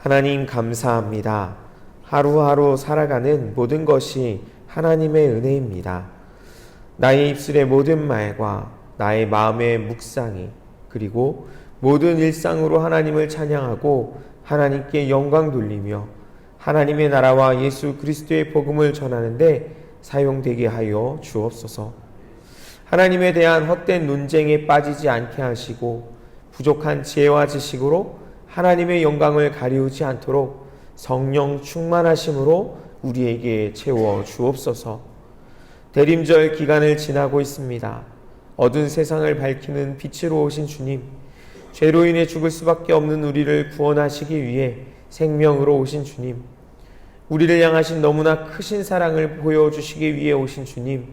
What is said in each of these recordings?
하나님 감사합니다. 하루하루 살아가는 모든 것이 하나님의 은혜입니다. 나의 입술의 모든 말과 나의 마음의 묵상이 그리고 모든 일상으로 하나님을 찬양하고 하나님께 영광 돌리며 하나님의 나라와 예수 그리스도의 복음을 전하는데 사용되게 하여 주옵소서. 하나님에 대한 헛된 논쟁에 빠지지 않게 하시고 부족한 지혜와 지식으로 하나님의 영광을 가리우지 않도록 성령 충만하심으로 우리에게 채워 주옵소서. 대림절 기간을 지나고 있습니다. 어두운 세상을 밝히는 빛으로 오신 주님, 죄로 인해 죽을 수밖에 없는 우리를 구원하시기 위해 생명으로 오신 주님, 우리를 향하신 너무나 크신 사랑을 보여주시기 위해 오신 주님,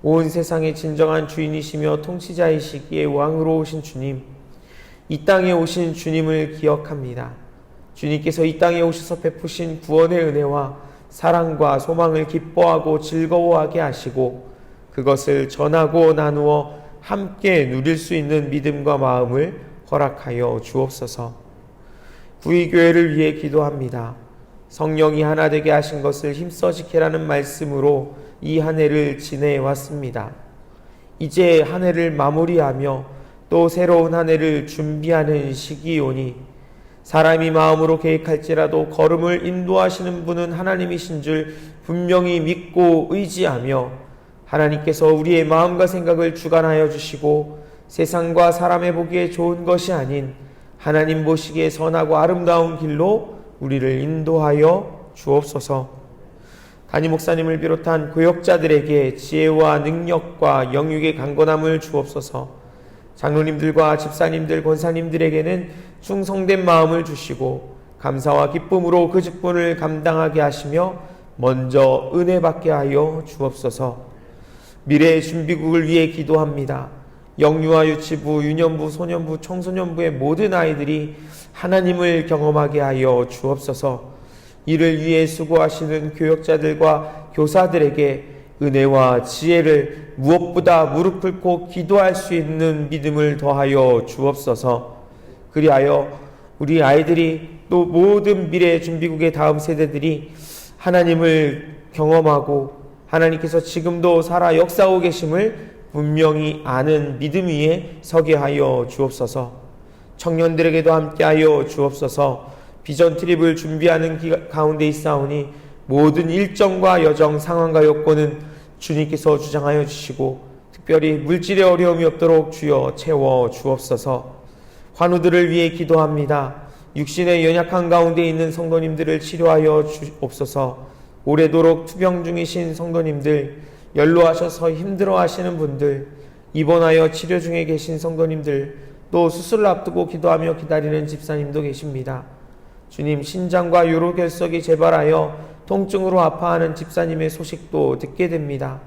온 세상의 진정한 주인이시며 통치자이시기에 왕으로 오신 주님, 이 땅에 오신 주님을 기억합니다. 주님께서 이 땅에 오셔서 베푸신 구원의 은혜와 사랑과 소망을 기뻐하고 즐거워하게 하시고 그것을 전하고 나누어 함께 누릴 수 있는 믿음과 마음을 허락하여 주옵소서. 구의교회를 위해 기도합니다. 성령이 하나 되게 하신 것을 힘써 지키라는 말씀으로 이 한 해를 지내왔습니다. 이제 한 해를 마무리하며 또 새로운 한 해를 준비하는 시기이오니 사람이 마음으로 계획할지라도 걸음을 인도하시는 분은 하나님이신 줄 분명히 믿고 의지하며 하나님께서 우리의 마음과 생각을 주관하여 주시고 세상과 사람의 보기에 좋은 것이 아닌 하나님 보시기에 선하고 아름다운 길로 우리를 인도하여 주옵소서. 담임 목사님을 비롯한 교역자들에게 지혜와 능력과 영육의 강건함을 주옵소서. 장로님들과 집사님들, 권사님들에게는 충성된 마음을 주시고 감사와 기쁨으로 그 직분을 감당하게 하시며 먼저 은혜 받게 하여 주옵소서. 미래의 준비국을 위해 기도합니다. 영유아 유치부, 유년부, 소년부, 청소년부의 모든 아이들이 하나님을 경험하게 하여 주옵소서. 이를 위해 수고하시는 교역자들과 교사들에게 은혜와 지혜를 무엇보다 무릎 꿇고 기도할 수 있는 믿음을 더하여 주옵소서. 그리하여 우리 아이들이 또 모든 미래 준비국의 다음 세대들이 하나님을 경험하고 하나님께서 지금도 살아 역사하고 계심을 분명히 아는 믿음 위에 서게 하여 주옵소서. 청년들에게도 함께하여 주옵소서. 비전 트립을 준비하는 가운데 있사오니 모든 일정과 여정, 상황과 여건은 주님께서 주장하여 주시고 특별히 물질의 어려움이 없도록 주여 채워 주옵소서. 환우들을 위해 기도합니다. 육신의 연약한 가운데 있는 성도님들을 치료하여 주옵소서. 오래도록 투병 중이신 성도님들, 연로하셔서 힘들어하시는 분들, 입원하여 치료 중에 계신 성도님들, 또 수술을 앞두고 기도하며 기다리는 집사님도 계십니다. 주님, 신장과 요로결석이 재발하여 통증으로 아파하는 집사님의 소식도 듣게 됩니다.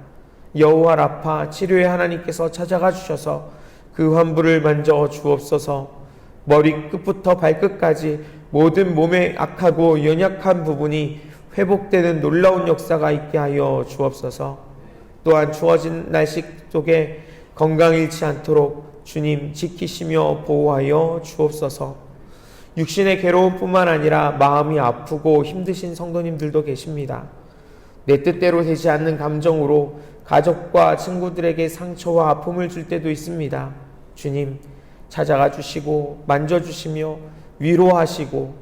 여호와 라파 치료의 하나님께서 찾아가 주셔서 그 환부를 만져 주옵소서. 머리끝부터 발끝까지 모든 몸의 악하고 연약한 부분이 회복되는 놀라운 역사가 있게 하여 주옵소서. 또한 추워진 날씨 속에 건강 잃지 않도록 주님 지키시며 보호하여 주옵소서. 육신의 괴로움뿐만 아니라 마음이 아프고 힘드신 성도님들도 계십니다. 내 뜻대로 되지 않는 감정으로 가족과 친구들에게 상처와 아픔을 줄 때도 있습니다. 주님 찾아가 주시고 만져주시며 위로하시고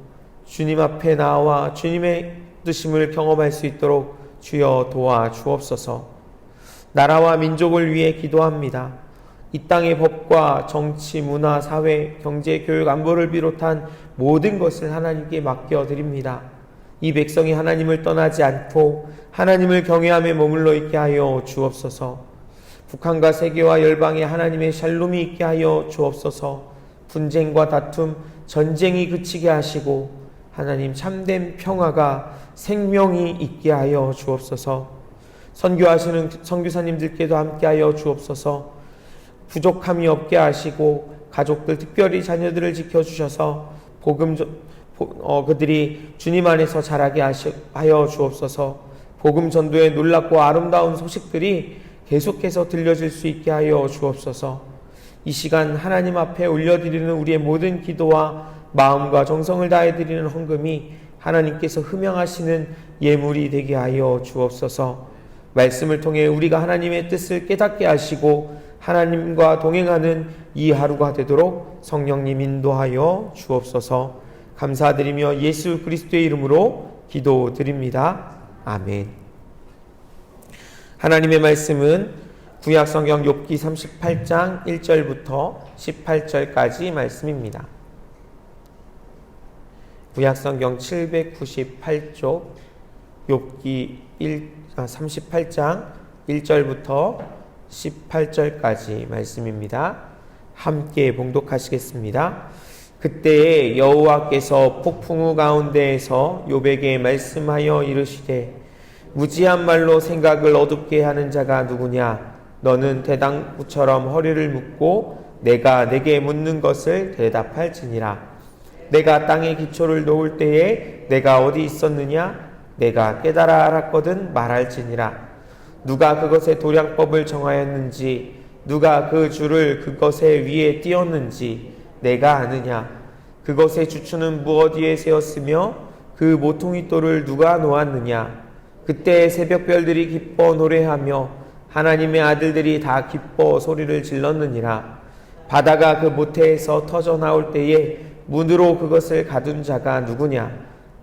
주님 앞에 나와 주님의 뜻임을 경험할 수 있도록 주여 도와 주옵소서. 나라와 민족을 위해 기도합니다. 이 땅의 법과 정치, 문화, 사회, 경제, 교육, 안보를 비롯한 모든 것을 하나님께 맡겨드립니다. 이 백성이 하나님을 떠나지 않고 하나님을 경외함에 머물러 있게 하여 주옵소서. 북한과 세계와 열방에 하나님의 샬롬이 있게 하여 주옵소서. 분쟁과 다툼, 전쟁이 그치게 하시고 하나님 참된 평화가 생명이 있게 하여 주옵소서. 선교하시는 선교사님들께도 함께하여 주옵소서. 부족함이 없게 하시고 가족들, 특별히 자녀들을 지켜주셔서 그들이 주님 안에서 자라게 하여 주옵소서. 복음 전도의 놀랍고 아름다운 소식들이 계속해서 들려질 수 있게 하여 주옵소서. 이 시간 하나님 앞에 올려드리는 우리의 모든 기도와 마음과 정성을 다해 드리는 헌금이 하나님께서 흠양하시는 예물이 되게 하여 주옵소서. 말씀을 통해 우리가 하나님의 뜻을 깨닫게 하시고 하나님과 동행하는 이 하루가 되도록 성령님 인도하여 주옵소서. 감사드리며 예수 그리스도의 이름으로 기도드립니다. 아멘. 하나님의 말씀은 구약성경 욥기 38장 1절부터 18절까지 말씀입니다. 구약성경 798쪽 욥기 38장 1절부터 18절까지 말씀입니다. 함께 봉독하시겠습니다. 그때에 여호와께서 폭풍우 가운데에서 욥에게 말씀하여 이르시되 무지한 말로 생각을 어둡게 하는 자가 누구냐? 너는 대당구처럼 허리를 묶고 내가 내게 묻는 것을 대답할지니라. 내가 땅에 기초를 놓을 때에 내가 어디 있었느냐? 내가 깨달아 알았거든 말할지니라. 누가 그것의 도량법을 정하였는지 누가 그 줄을 그것의 위에 띄었는지 내가 아느냐? 그것의 주추는 무어디에 세웠으며 그 모퉁이돌을 누가 놓았느냐? 그때 새벽별들이 기뻐 노래하며 하나님의 아들들이 다 기뻐 소리를 질렀느니라. 바다가 그 모태에서 터져 나올 때에 문으로 그것을 가둔 자가 누구냐?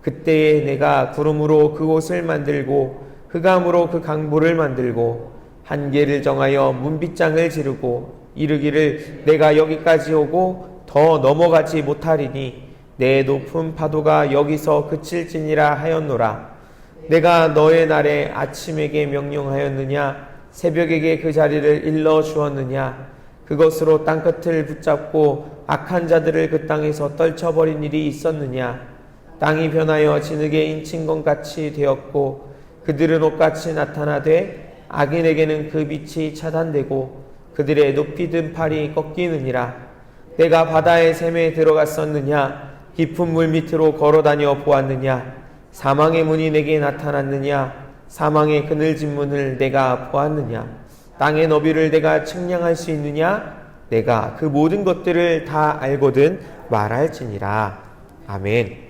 그때에 내가 구름으로 그 옷을 만들고 흑암으로 그 강보를 만들고 한계를 정하여 문빗장을 지르고 이르기를 내가 여기까지 오고 더 넘어가지 못하리니 내 높은 파도가 여기서 그칠지니라 하였노라. 내가 너의 날에 아침에게 명령하였느냐? 새벽에게 그 자리를 일러 주었느냐? 그것으로 땅끝을 붙잡고 악한 자들을 그 땅에서 떨쳐버린 일이 있었느냐? 땅이 변하여 진흙에 인친 것 같이 되었고 그들은 옷같이 나타나되 악인에게는 그 빛이 차단되고 그들의 높이 든 팔이 꺾이느니라. 내가 바다의 샘에 들어갔었느냐? 깊은 물 밑으로 걸어다녀 보았느냐? 사망의 문이 내게 나타났느냐? 사망의 그늘진 문을 내가 보았느냐? 땅의 너비를 내가 측량할 수 있느냐? 내가 그 모든 것들을 다 알거든 말할지니라. 아멘.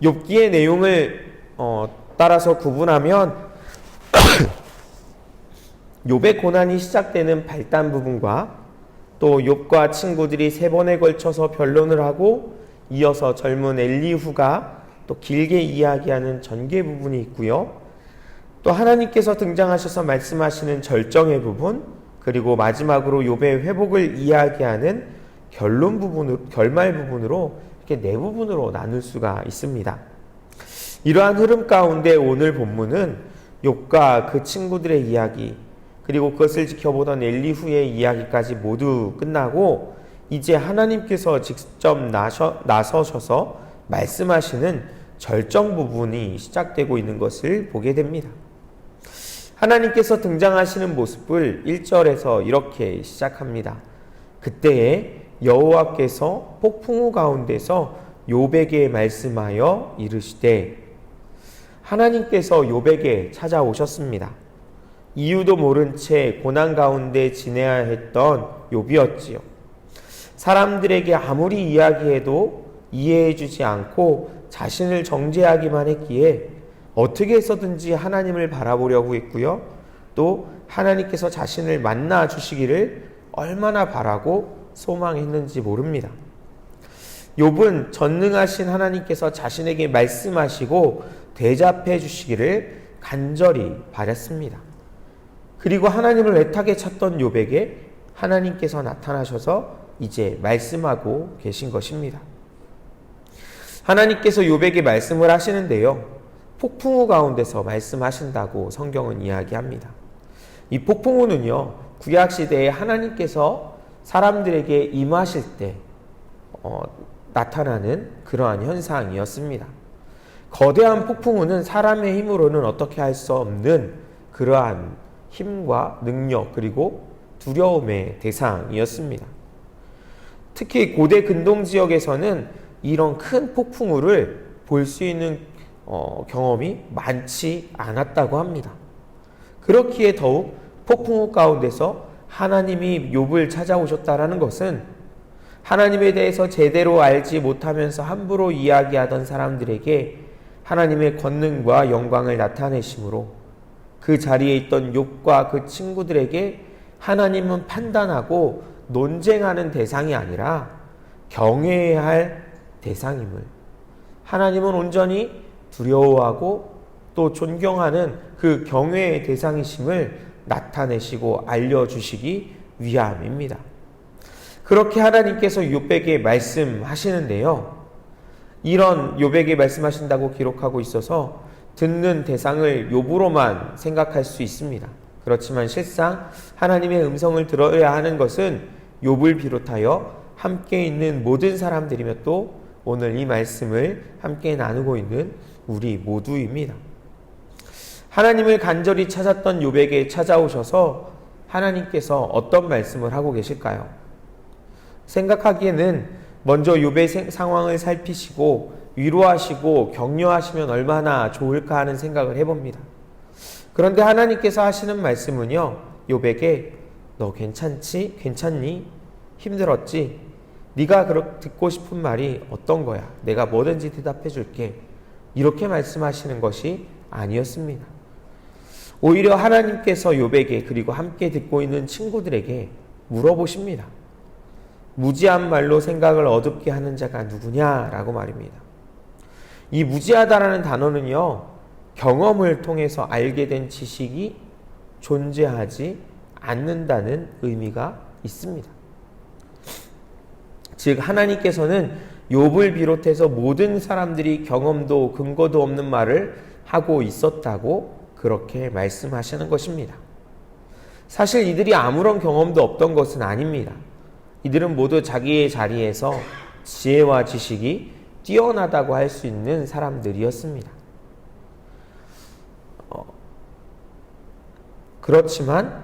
욥기의 내용을 따라서 구분하면 욥의 고난이 시작되는 발단 부분과 또 욥과 친구들이 3번에 걸쳐서 변론을 하고 이어서 젊은 엘리후가 또 길게 이야기하는 전개 부분이 있고요. 또 하나님께서 등장하셔서 말씀하시는 절정의 부분, 그리고 마지막으로 욥의 회복을 이야기하는 결론 부분으로, 결말 부분으로 이렇게 4부분으로 나눌 수가 있습니다. 이러한 흐름 가운데 오늘 본문은 욥과 그 친구들의 이야기, 그리고 그것을 지켜보던 엘리후의 이야기까지 모두 끝나고 이제 하나님께서 직접 나서셔서 말씀하시는 절정 부분이 시작되고 있는 것을 보게 됩니다. 하나님께서 등장하시는 모습을 1절에서 이렇게 시작합니다. 그때에 여호와께서 폭풍우 가운데서 욥에게 말씀하여 이르시되, 하나님께서 욥에게 찾아오셨습니다. 이유도 모른 채 고난 가운데 지내야 했던 욥이었지요. 사람들에게 아무리 이야기해도 이해해주지 않고 자신을 정죄하기만 했기에 어떻게 해서든지 하나님을 바라보려고 했고요. 또 하나님께서 자신을 만나 주시기를 얼마나 바라고 소망했는지 모릅니다. 욥은 전능하신 하나님께서 자신에게 말씀하시고 대답해 주시기를 간절히 바랐습니다. 그리고 하나님을 애타게 찾던 욥에게 하나님께서 나타나셔서 이제 말씀하고 계신 것입니다. 하나님께서 욥에게 말씀을 하시는데요, 폭풍우 가운데서 말씀하신다고 성경은 이야기합니다. 이 폭풍우는요, 구약시대에 하나님께서 사람들에게 임하실 때 나타나는 그러한 현상이었습니다. 거대한 폭풍우는 사람의 힘으로는 어떻게 할 수 없는 그러한 힘과 능력, 그리고 두려움의 대상이었습니다. 특히 고대 근동 지역에서는 이런 큰 폭풍우를 볼 수 있는 경험이 많지 않았다고 합니다. 그렇기에 더욱 폭풍우 가운데서 하나님이 욥을 찾아오셨다라는 것은 하나님에 대해서 제대로 알지 못하면서 함부로 이야기하던 사람들에게 하나님의 권능과 영광을 나타내심으로 그 자리에 있던 욥과 그 친구들에게 하나님은 판단하고 논쟁하는 대상이 아니라 경외해야 할 대상임을, 하나님은 온전히 두려워하고 또 존경하는 그 경외의 대상이심을 나타내시고 알려주시기 위함입니다. 그렇게 하나님께서 욥에게 말씀하시는데요, 이런 욥에게 말씀하신다고 기록하고 있어서 듣는 대상을 욥으로만 생각할 수 있습니다. 그렇지만 실상 하나님의 음성을 들어야 하는 것은 욥을 비롯하여 함께 있는 모든 사람들이며 또 오늘 이 말씀을 함께 나누고 있는 우리 모두입니다. 하나님을 간절히 찾았던 욥에게 찾아오셔서 하나님께서 어떤 말씀을 하고 계실까요? 생각하기에는 먼저 욥의 상황을 살피시고 위로하시고 격려하시면 얼마나 좋을까 하는 생각을 해봅니다. 그런데 하나님께서 하시는 말씀은요, 욥에게 너 괜찮지? 괜찮니? 힘들었지? 네가 듣고 싶은 말이 어떤 거야? 내가 뭐든지 대답해 줄게. 이렇게 말씀하시는 것이 아니었습니다. 오히려 하나님께서 욥에게 그리고 함께 듣고 있는 친구들에게 물어보십니다. 무지한 말로 생각을 어둡게 하는 자가 누구냐라고 말입니다. 이 무지하다라는 단어는요, 경험을 통해서 알게 된 지식이 존재하지 않는다는 의미가 있습니다. 즉 하나님께서는 욥을 비롯해서 모든 사람들이 경험도 근거도 없는 말을 하고 있었다고 그렇게 말씀하시는 것입니다. 사실 이들이 아무런 경험도 없던 것은 아닙니다. 이들은 모두 자기의 자리에서 지혜와 지식이 뛰어나다고 할 수 있는 사람들이었습니다. 그렇지만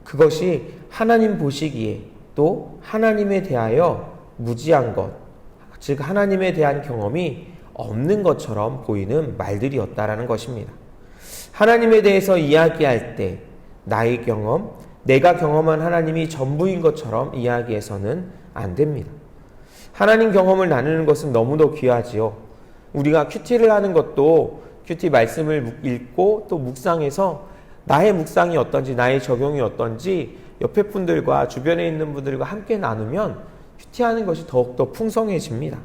그것이 하나님 보시기에 또 하나님에 대하여 무지한 것, 즉 하나님에 대한 경험이 없는 것처럼 보이는 말들이었다라는 것입니다. 하나님에 대해서 이야기할 때 나의 경험, 내가 경험한 하나님이 전부인 것처럼 이야기해서는 안 됩니다. 하나님 경험을 나누는 것은 너무도 귀하지요. 우리가 큐티를 하는 것도 큐티 말씀을 읽고 또 묵상해서 나의 묵상이 어떤지, 나의 적용이 어떤지 옆에 분들과 주변에 있는 분들과 함께 나누면 큐티하는 것이 더욱더 풍성해집니다.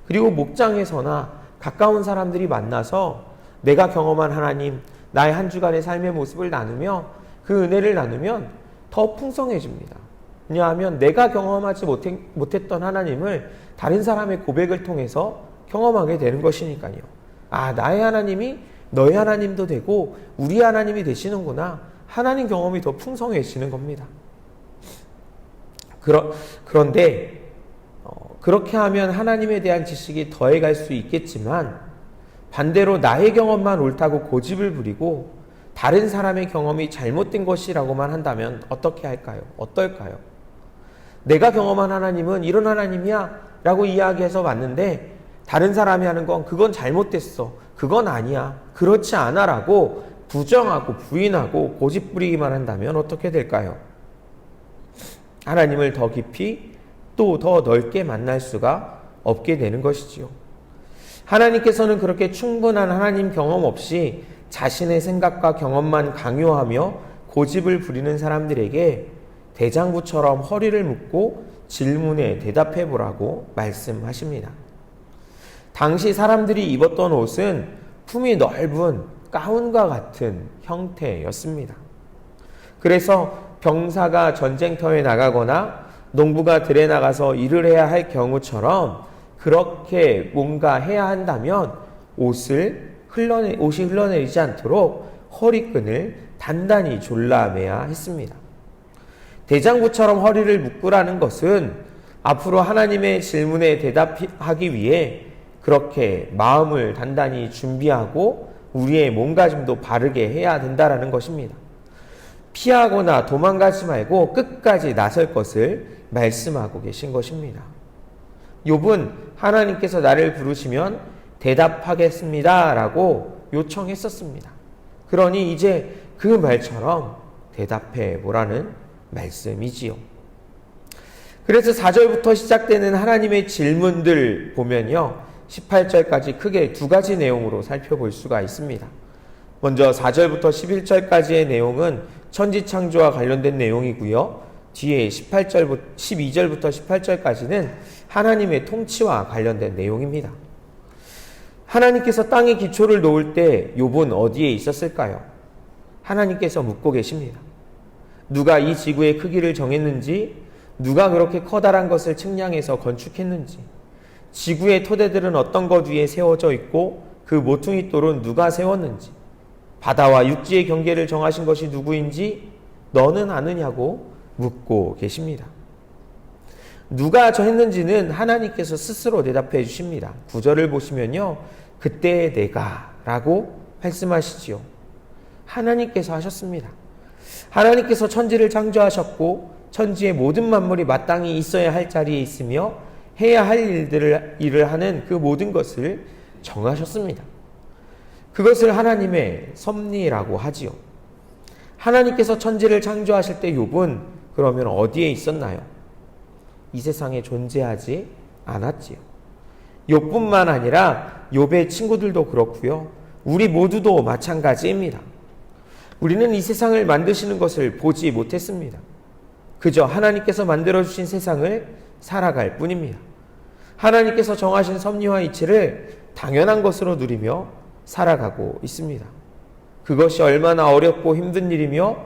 그리고 목장에서나 가까운 사람들이 만나서 내가 경험한 하나님, 나의 한 주간의 삶의 모습을 나누며 그 은혜를 나누면 더 풍성해집니다. 왜냐하면 내가 경험하지 못했던 하나님을 다른 사람의 고백을 통해서 경험하게 되는 것이니까요. 아, 나의 하나님이 너의 하나님도 되고 우리 하나님이 되시는구나. 하나님 경험이 더 풍성해지는 겁니다. 그런데 그렇게 하면 하나님에 대한 지식이 더해갈 수 있겠지만 반대로 나의 경험만 옳다고 고집을 부리고 다른 사람의 경험이 잘못된 것이라고만 한다면 어떻게 할까요? 어떨까요? 내가 경험한 하나님은 이런 하나님이야 라고 이야기해서 왔는데 다른 사람이 하는 건 그건 잘못됐어. 그건 아니야. 그렇지 않아 라고 부정하고 부인하고 고집 부리기만 한다면 어떻게 될까요? 하나님을 더 깊이 또 더 넓게 만날 수가 없게 되는 것이지요. 하나님께서는 그렇게 충분한 하나님 경험 없이 자신의 생각과 경험만 강요하며 고집을 부리는 사람들에게 대장부처럼 허리를 묶고 질문에 대답해 보라고 말씀하십니다. 당시 사람들이 입었던 옷은 품이 넓은 가운과 같은 형태였습니다. 그래서 병사가 전쟁터에 나가거나 농부가 들에 나가서 일을 해야 할 경우처럼 그렇게 뭔가 해야 한다면 옷이 흘러내리지 않도록 허리끈을 단단히 졸라매야 했습니다. 대장부처럼 허리를 묶으라는 것은 앞으로 하나님의 질문에 대답하기 위해 그렇게 마음을 단단히 준비하고 우리의 몸가짐도 바르게 해야 된다라는 것입니다. 피하거나 도망가지 말고 끝까지 나설 것을 말씀하고 계신 것입니다. 욥은 하나님께서 나를 부르시면 대답하겠습니다 라고 요청했었습니다. 그러니 이제 그 말처럼 대답해 보라는 말씀이지요. 그래서 4절부터 시작되는 하나님의 질문들 보면요, 18절까지 크게 두 가지 내용으로 살펴볼 수가 있습니다. 먼저 4절부터 11절까지의 내용은 천지창조와 관련된 내용이고요. 뒤에 12절부터 18절까지는 하나님의 통치와 관련된 내용입니다. 하나님께서 땅의 기초를 놓을 때 욥은 어디에 있었을까요? 하나님께서 묻고 계십니다. 누가 이 지구의 크기를 정했는지, 누가 그렇게 커다란 것을 측량해서 건축했는지, 지구의 토대들은 어떤 것 위에 세워져 있고 그 모퉁이 돌은 누가 세웠는지, 바다와 육지의 경계를 정하신 것이 누구인지 너는 아느냐고 묻고 계십니다. 누가 했는지는 하나님께서 스스로 대답해 주십니다. 9절을 보시면요, 그때 내가 라고 말씀하시지요. 하나님께서 하셨습니다. 하나님께서 천지를 창조하셨고 천지의 모든 만물이 마땅히 있어야 할 자리에 있으며 해야 할 일을 하는 그 모든 것을 정하셨습니다. 그것을 하나님의 섭리라고 하지요. 하나님께서 천지를 창조하실 때 욥은 그러면 어디에 있었나요? 이 세상에 존재하지 않았지요. 욥뿐만 아니라 욥의 친구들도 그렇고요. 우리 모두도 마찬가지입니다. 우리는 이 세상을 만드시는 것을 보지 못했습니다. 그저 하나님께서 만들어주신 세상을 살아갈 뿐입니다. 하나님께서 정하신 섭리와 이치를 당연한 것으로 누리며 살아가고 있습니다. 그것이 얼마나 어렵고 힘든 일이며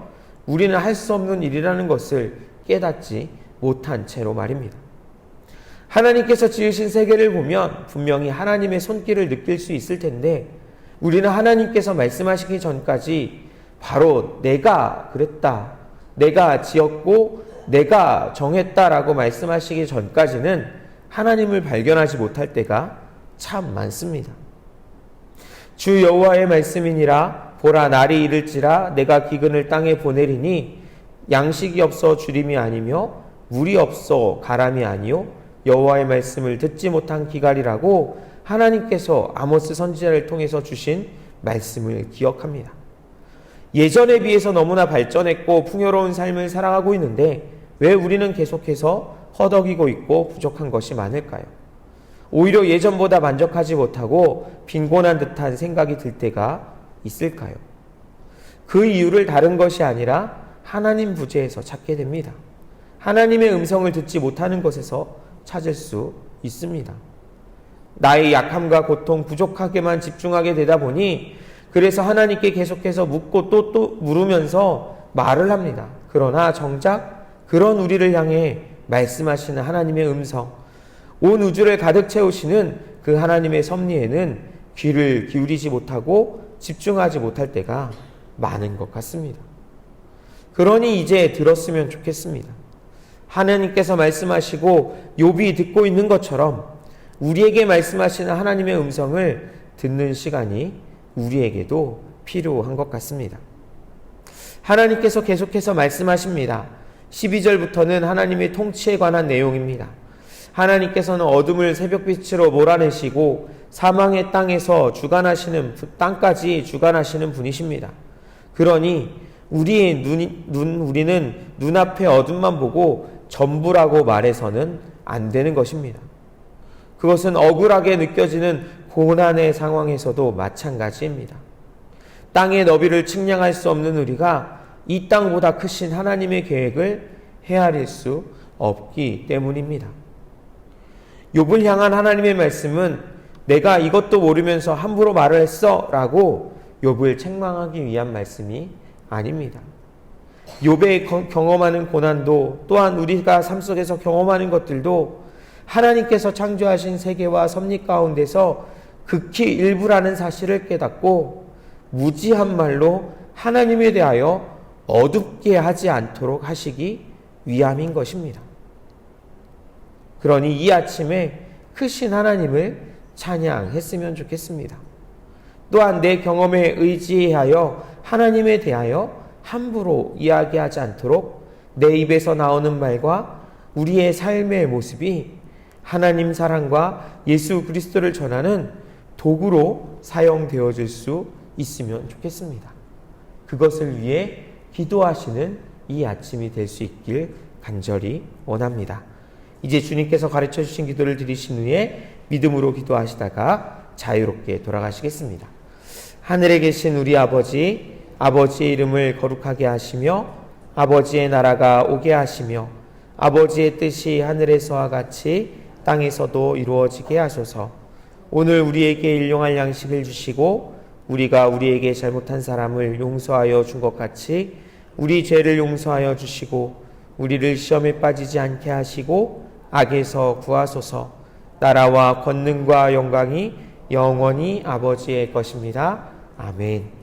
우리는 할 수 없는 일이라는 것을 깨닫지 못한 채로 말입니다. 하나님께서 지으신 세계를 보면 분명히 하나님의 손길을 느낄 수 있을 텐데 우리는 하나님께서 말씀하시기 전까지 바로 내가 그랬다, 내가 지었고 내가 정했다라고 말씀하시기 전까지는 하나님을 발견하지 못할 때가 참 많습니다. 주 여호와의 말씀이니라. 보라, 날이 이를지라 내가 기근을 땅에 보내리니 양식이 없어 주림이 아니며 물이 없어 가람이 아니요 여호와의 말씀을 듣지 못한 기갈이라고 하나님께서 아모스 선지자를 통해서 주신 말씀을 기억합니다. 예전에 비해서 너무나 발전했고 풍요로운 삶을 살아가고 있는데 왜 우리는 계속해서 허덕이고 있고 부족한 것이 많을까요? 오히려 예전보다 만족하지 못하고 빈곤한 듯한 생각이 들 때가 있을까요? 그 이유를 다른 것이 아니라 하나님 부재에서 찾게 됩니다. 하나님의 음성을 듣지 못하는 것에서 찾을 수 있습니다. 나의 약함과 고통, 부족하게만 집중하게 되다 보니 그래서 하나님께 계속해서 묻고 또 물으면서 말을 합니다. 그러나 정작 그런 우리를 향해 말씀하시는 하나님의 음성, 온 우주를 가득 채우시는 그 하나님의 섭리에는 귀를 기울이지 못하고 집중하지 못할 때가 많은 것 같습니다. 그러니 이제 들었으면 좋겠습니다. 하나님께서 말씀하시고 욥이 듣고 있는 것처럼 우리에게 말씀하시는 하나님의 음성을 듣는 시간이 우리에게도 필요한 것 같습니다. 하나님께서 계속해서 말씀하십니다. 12절부터는 하나님의 통치에 관한 내용입니다. 하나님께서는 어둠을 새벽빛으로 몰아내시고 사망의 땅에서 땅까지 주관하시는 분이십니다. 그러니 우리는 눈앞의 어둠만 보고 전부라고 말해서는 안 되는 것입니다. 그것은 억울하게 느껴지는 고난의 상황에서도 마찬가지입니다. 땅의 너비를 측량할 수 없는 우리가 이 땅보다 크신 하나님의 계획을 헤아릴 수 없기 때문입니다. 욥을 향한 하나님의 말씀은 내가 이것도 모르면서 함부로 말을 했어 라고 욥을 책망하기 위한 말씀이 아닙니다. 욥의 경험하는 고난도 또한 우리가 삶 속에서 경험하는 것들도 하나님께서 창조하신 세계와 섭리 가운데서 극히 일부라는 사실을 깨닫고 무지한 말로 하나님에 대하여 어둡게 하지 않도록 하시기 위함인 것입니다. 그러니 이 아침에 크신 하나님을 찬양했으면 좋겠습니다. 또한 내 경험에 의지하여 하나님에 대하여 함부로 이야기하지 않도록 내 입에서 나오는 말과 우리의 삶의 모습이 하나님 사랑과 예수 그리스도를 전하는 도구로 사용되어질 수 있으면 좋겠습니다. 그것을 위해 기도하시는 이 아침이 될 수 있길 간절히 원합니다. 이제 주님께서 가르쳐 주신 기도를 드리신 후에 믿음으로 기도하시다가 자유롭게 돌아가시겠습니다. 하늘에 계신 우리 아버지, 아버지의 이름을 거룩하게 하시며 아버지의 나라가 오게 하시며 아버지의 뜻이 하늘에서와 같이 땅에서도 이루어지게 하소서. 오늘 우리에게 일용할 양식을 주시고 우리가 우리에게 잘못한 사람을 용서하여 준 것 같이 우리 죄를 용서하여 주시고 우리를 시험에 빠지지 않게 하시고 악에서 구하소서. 나라와 권능과 영광이 영원히 아버지의 것입니다. 아멘.